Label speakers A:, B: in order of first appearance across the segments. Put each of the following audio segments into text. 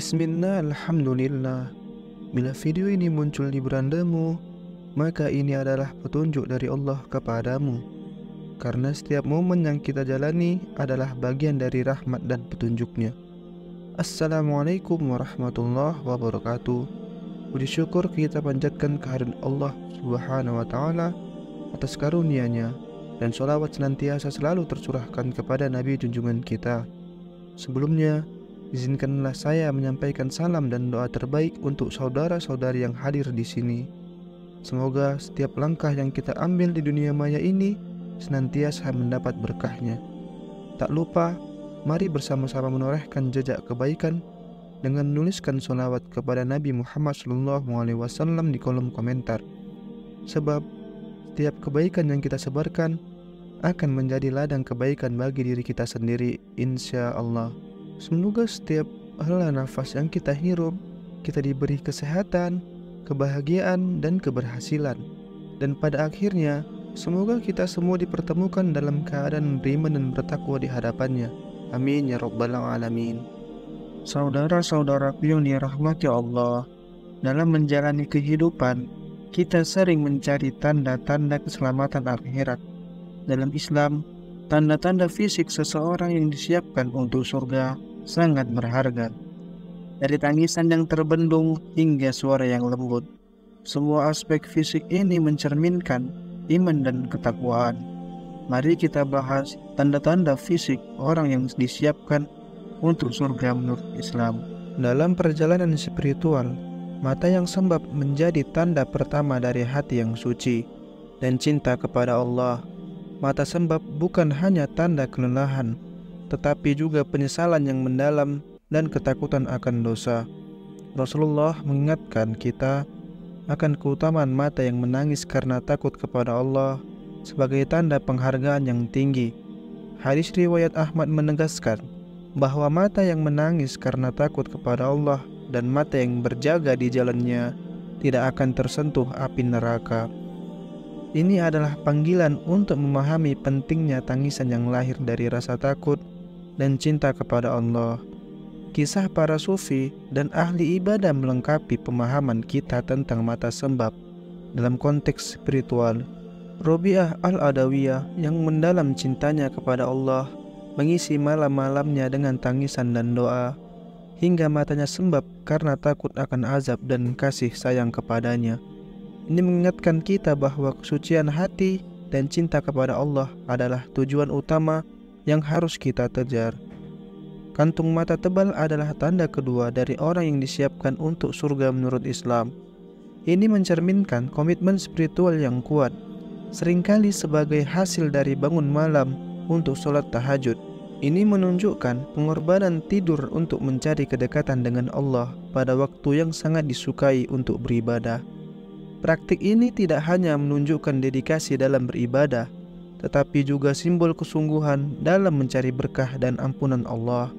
A: Bismillah, alhamdulillah. Bila video ini muncul di berandamu, maka ini adalah petunjuk dari Allah kepadamu. Karena setiap momen yang kita jalani adalah bagian dari rahmat dan petunjuknya. Assalamualaikum warahmatullahi wabarakatuh. Puji syukur kita panjatkan kehadirat Allah Subhanahu wa Ta'ala atas karunia-Nya, dan sholawat senantiasa selalu tercurahkan kepada Nabi junjungan kita. Sebelumnya, izinkanlah saya menyampaikan salam dan doa terbaik untuk saudara-saudari yang hadir di sini. Semoga setiap langkah yang kita ambil di dunia maya ini senantiasa mendapat berkahnya. Tak lupa, mari bersama-sama menorehkan jejak kebaikan dengan menuliskan sholawat kepada Nabi Muhammad SAW di kolom komentar. Sebab setiap kebaikan yang kita sebarkan akan menjadi ladang kebaikan bagi diri kita sendiri, insya Allah. Semoga setiap hela nafas yang kita hirup, kita diberi kesehatan, kebahagiaan, dan keberhasilan. Dan pada akhirnya, semoga kita semua dipertemukan dalam keadaan beriman dan bertakwa di hadapannya. Amin ya rabbal alamin. Saudara-saudaraku yang dirahmati Allah, dalam menjalani kehidupan, kita sering mencari tanda-tanda keselamatan akhirat. Dalam Islam, tanda-tanda fisik seseorang yang disiapkan untuk surga sangat berharga. Dari tangisan yang terbendung hingga suara yang lembut, semua aspek fisik ini mencerminkan iman dan ketakwaan. Mari kita bahas tanda-tanda fisik orang yang disiapkan untuk surga menurut Islam. Dalam perjalanan spiritual, mata yang sembab menjadi tanda pertama dari hati yang suci dan cinta kepada Allah. Mata sembab bukan hanya tanda kelelahan, tetapi juga penyesalan yang mendalam dan ketakutan akan dosa. Rasulullah mengingatkan kita akan keutamaan mata yang menangis karena takut kepada Allah sebagai tanda penghargaan yang tinggi. Hadis riwayat Ahmad menegaskan bahwa mata yang menangis karena takut kepada Allah dan mata yang berjaga di jalannya tidak akan tersentuh api neraka. Ini adalah panggilan untuk memahami pentingnya tangisan yang lahir dari rasa takut dan cinta kepada Allah. Kisah para sufi dan ahli ibadah melengkapi pemahaman kita tentang mata sembab dalam konteks spiritual. Robiah al-Adawiyah yang mendalam cintanya kepada Allah mengisi malam-malamnya dengan tangisan dan doa, hingga matanya sembab karena takut akan azab dan kasih sayang kepadanya. Ini mengingatkan kita bahwa kesucian hati dan cinta kepada Allah adalah tujuan utama yang harus kita kejar. Kantung mata tebal adalah tanda kedua dari orang yang disiapkan untuk surga menurut Islam. Ini mencerminkan komitmen spiritual yang kuat, seringkali sebagai hasil dari bangun malam untuk sholat tahajud. Ini menunjukkan pengorbanan tidur untuk mencari kedekatan dengan Allah pada waktu yang sangat disukai untuk beribadah. Praktik ini tidak hanya menunjukkan dedikasi dalam beribadah, tetapi juga simbol kesungguhan dalam mencari berkah dan ampunan Allah.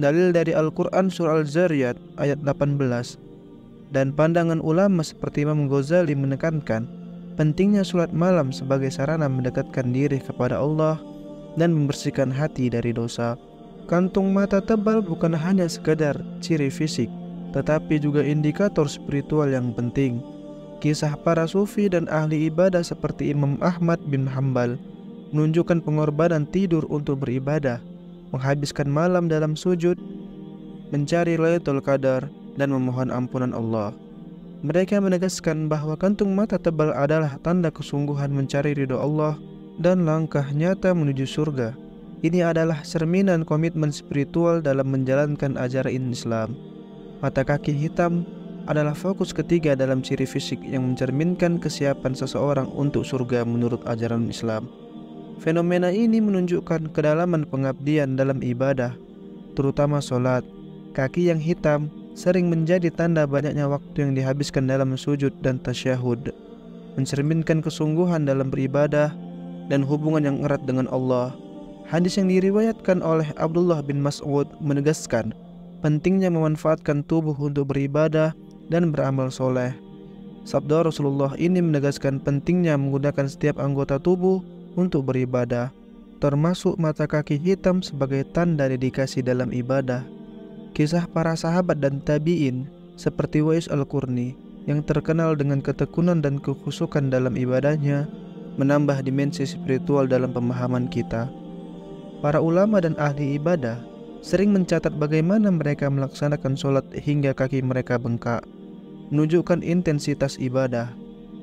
A: Dalil dari Al-Quran surah Al-Zariyat ayat 18, dan pandangan ulama seperti Imam Ghazali menekankan pentingnya sholat malam sebagai sarana mendekatkan diri kepada Allah dan membersihkan hati dari dosa. Kantung mata tebal bukan hanya sekadar ciri fisik, tetapi juga indikator spiritual yang penting. Kisah para sufi dan ahli ibadah seperti Imam Ahmad bin Hanbal menunjukkan pengorbanan tidur untuk beribadah, menghabiskan malam dalam sujud, mencari Lailatul Qadar, dan memohon ampunan Allah. Mereka menegaskan bahwa kantung mata tebal adalah tanda kesungguhan mencari ridho Allah dan langkah nyata menuju surga. Ini adalah cerminan komitmen spiritual dalam menjalankan ajaran Islam. Mata kaki hitam adalah fokus ketiga dalam ciri fisik yang mencerminkan kesiapan seseorang untuk surga menurut ajaran Islam. Fenomena ini menunjukkan kedalaman pengabdian dalam ibadah, terutama sholat. Kaki yang hitam sering menjadi tanda banyaknya waktu yang dihabiskan dalam sujud dan tasyahud, mencerminkan kesungguhan dalam beribadah dan hubungan yang erat dengan Allah. Hadis yang diriwayatkan oleh Abdullah bin Mas'ud menegaskan pentingnya memanfaatkan tubuh untuk beribadah dan beramal soleh. Sabda Rasulullah ini menegaskan pentingnya menggunakan setiap anggota tubuh untuk beribadah, termasuk mata kaki hitam sebagai tanda dedikasi dalam ibadah. Kisah para sahabat dan tabi'in seperti Uwais Al-Qurni yang terkenal dengan ketekunan dan kekhusyukan dalam ibadahnya menambah dimensi spiritual dalam pemahaman kita. Para ulama dan ahli ibadah sering mencatat bagaimana mereka melaksanakan sholat hingga kaki mereka bengkak, menunjukkan intensitas ibadah.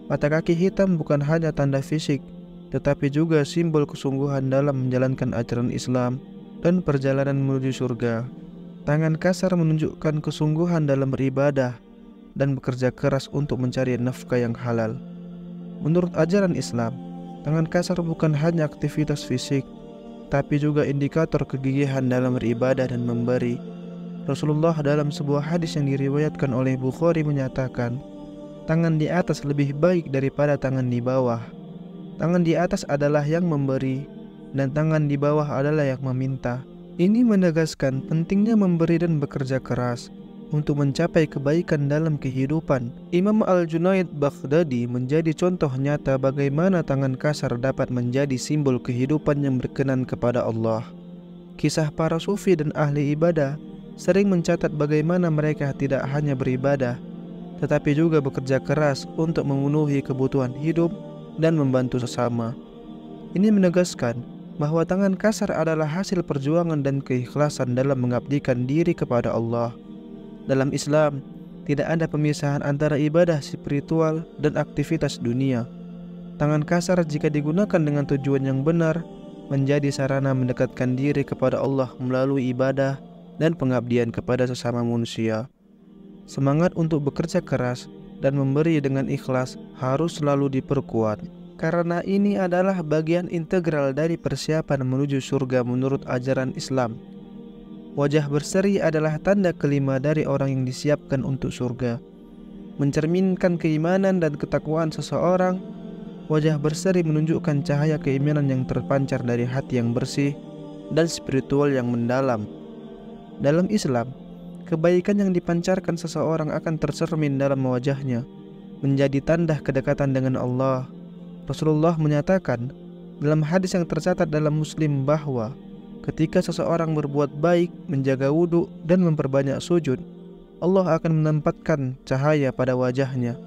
A: Mata kaki hitam bukan hanya tanda fisik, tetapi juga simbol kesungguhan dalam menjalankan ajaran Islam dan perjalanan menuju surga. Tangan kasar menunjukkan kesungguhan dalam beribadah dan bekerja keras untuk mencari nafkah yang halal. Menurut ajaran Islam, tangan kasar bukan hanya aktivitas fisik, tapi juga indikator kegigihan dalam beribadah dan memberi. Rasulullah dalam sebuah hadis yang diriwayatkan oleh Bukhari menyatakan, tangan di atas lebih baik daripada tangan di bawah. Tangan di atas adalah yang memberi, dan tangan di bawah adalah yang meminta. Ini menegaskan pentingnya memberi dan bekerja keras untuk mencapai kebaikan dalam kehidupan. Imam Al-Junaid Baghdadi menjadi contoh nyata bagaimana tangan kasar dapat menjadi simbol kehidupan yang berkenan kepada Allah. Kisah para sufi dan ahli ibadah sering mencatat bagaimana mereka tidak hanya beribadah, tetapi juga bekerja keras untuk memenuhi kebutuhan hidup dan membantu sesama. Ini menegaskan bahwa tangan kasar adalah hasil perjuangan dan keikhlasan dalam mengabdikan diri kepada Allah. Dalam Islam, tidak ada pemisahan antara ibadah spiritual dan aktivitas dunia. Tangan kasar jika digunakan dengan tujuan yang benar, menjadi sarana mendekatkan diri kepada Allah melalui ibadah dan pengabdian kepada sesama manusia. Semangat untuk bekerja keras dan memberi dengan ikhlas harus selalu diperkuat, karena ini adalah bagian integral dari persiapan menuju surga menurut ajaran Islam. Wajah berseri adalah tanda kelima dari orang yang disiapkan untuk surga. Mencerminkan keimanan dan ketakwaan seseorang, wajah berseri menunjukkan cahaya keimanan yang terpancar dari hati yang bersih dan spiritual yang mendalam. Dalam Islam, kebaikan yang dipancarkan seseorang akan tercermin dalam wajahnya, menjadi tanda kedekatan dengan Allah. Rasulullah menyatakan dalam hadis yang tercatat dalam Muslim bahwa ketika seseorang berbuat baik, menjaga wudhu dan memperbanyak sujud, Allah akan menempatkan cahaya pada wajahnya.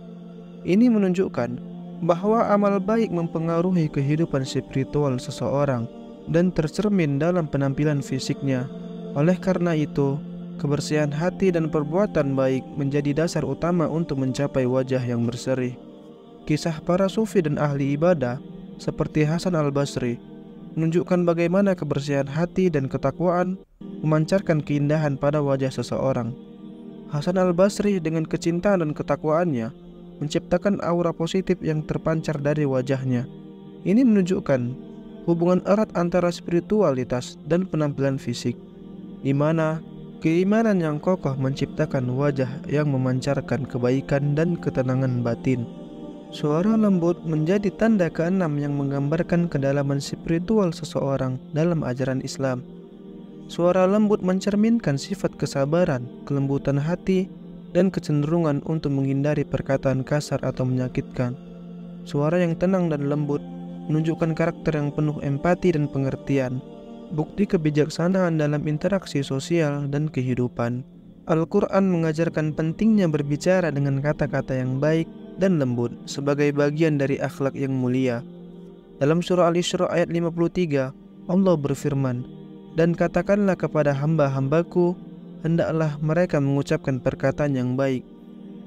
A: Ini menunjukkan bahwa amal baik mempengaruhi kehidupan spiritual seseorang dan tercermin dalam penampilan fisiknya. Oleh karena itu, kebersihan hati dan perbuatan baik menjadi dasar utama untuk mencapai wajah yang berseri. Kisah para sufi dan ahli ibadah seperti Hasan Al-Basri menunjukkan bagaimana kebersihan hati dan ketakwaan memancarkan keindahan pada wajah seseorang. Hasan Al-Basri dengan kecintaan dan ketakwaannya menciptakan aura positif yang terpancar dari wajahnya. Ini menunjukkan hubungan erat antara spiritualitas dan penampilan fisik, di mana keimanan yang kokoh menciptakan wajah yang memancarkan kebaikan dan ketenangan batin. Suara lembut menjadi tanda keenam yang menggambarkan kedalaman spiritual seseorang dalam ajaran Islam. Suara lembut mencerminkan sifat kesabaran, kelembutan hati, dan kecenderungan untuk menghindari perkataan kasar atau menyakitkan. Suara yang tenang dan lembut menunjukkan karakter yang penuh empati dan pengertian, bukti kebijaksanaan dalam interaksi sosial dan kehidupan. Al-Quran mengajarkan pentingnya berbicara dengan kata-kata yang baik dan lembut sebagai bagian dari akhlak yang mulia. Dalam surah Al-Isra ayat 53, Allah berfirman, "Dan katakanlah kepada hamba-hambaku, hendaklah mereka mengucapkan perkataan yang baik."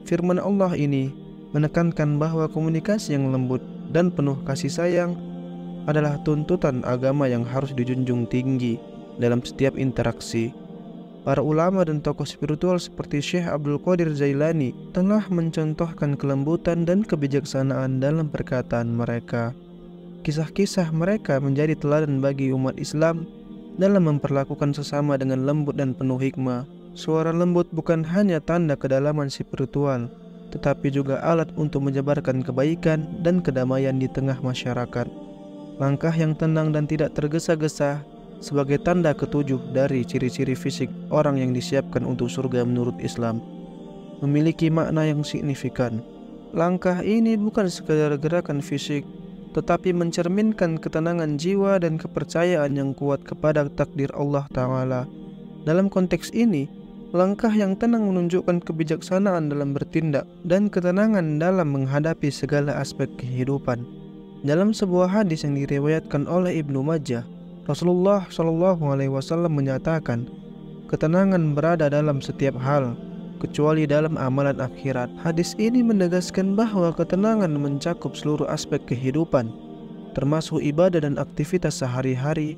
A: Firman Allah ini menekankan bahwa komunikasi yang lembut dan penuh kasih sayang adalah tuntutan agama yang harus dijunjung tinggi dalam setiap interaksi. Para ulama dan tokoh spiritual seperti Syekh Abdul Qadir Jailani telah mencontohkan kelembutan dan kebijaksanaan dalam perkataan mereka. Kisah-kisah mereka menjadi teladan bagi umat Islam dalam memperlakukan sesama dengan lembut dan penuh hikmah. Suara lembut bukan hanya tanda kedalaman spiritual, tetapi juga alat untuk menyebarkan kebaikan dan kedamaian di tengah masyarakat. Langkah yang tenang dan tidak tergesa-gesa sebagai tanda ketujuh dari ciri-ciri fisik orang yang disiapkan untuk surga menurut Islam, memiliki makna yang signifikan. Langkah ini bukan sekadar gerakan fisik, tetapi mencerminkan ketenangan jiwa dan kepercayaan yang kuat kepada takdir Allah Ta'ala. Dalam konteks ini, Langkah yang tenang menunjukkan kebijaksanaan dalam bertindak dan ketenangan dalam menghadapi segala aspek kehidupan. Dalam sebuah hadis yang diriwayatkan oleh Ibnu Majah, Rasulullah Shallallahu Alaihi Wasallam menyatakan, ketenangan berada dalam setiap hal, kecuali dalam amalan akhirat. Hadis ini menegaskan bahwa ketenangan mencakup seluruh aspek kehidupan, termasuk ibadah dan aktivitas sehari-hari.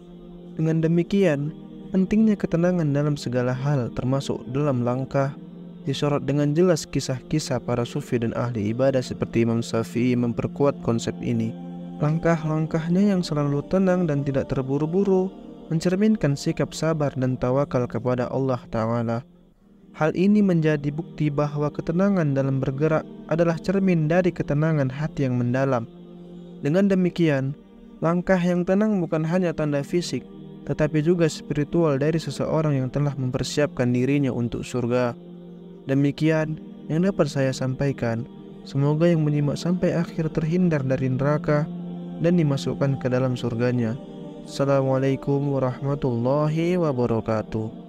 A: Dengan demikian, pentingnya ketenangan dalam segala hal, termasuk dalam langkah, disorot dengan jelas kisah-kisah para sufi dan ahli ibadah seperti Imam Syafi'i memperkuat konsep ini. Langkah-langkahnya yang selalu tenang dan tidak terburu-buru mencerminkan sikap sabar dan tawakal kepada Allah Ta'ala. Hal ini menjadi bukti bahwa ketenangan dalam bergerak adalah cermin dari ketenangan hati yang mendalam. Dengan demikian, langkah yang tenang bukan hanya tanda fisik, tetapi juga spiritual dari seseorang yang telah mempersiapkan dirinya untuk surga. Demikian yang dapat saya sampaikan. Semoga yang menyimak sampai akhir terhindar dari neraka dan dimasukkan ke dalam surganya. Assalamualaikum warahmatullahi wabarakatuh.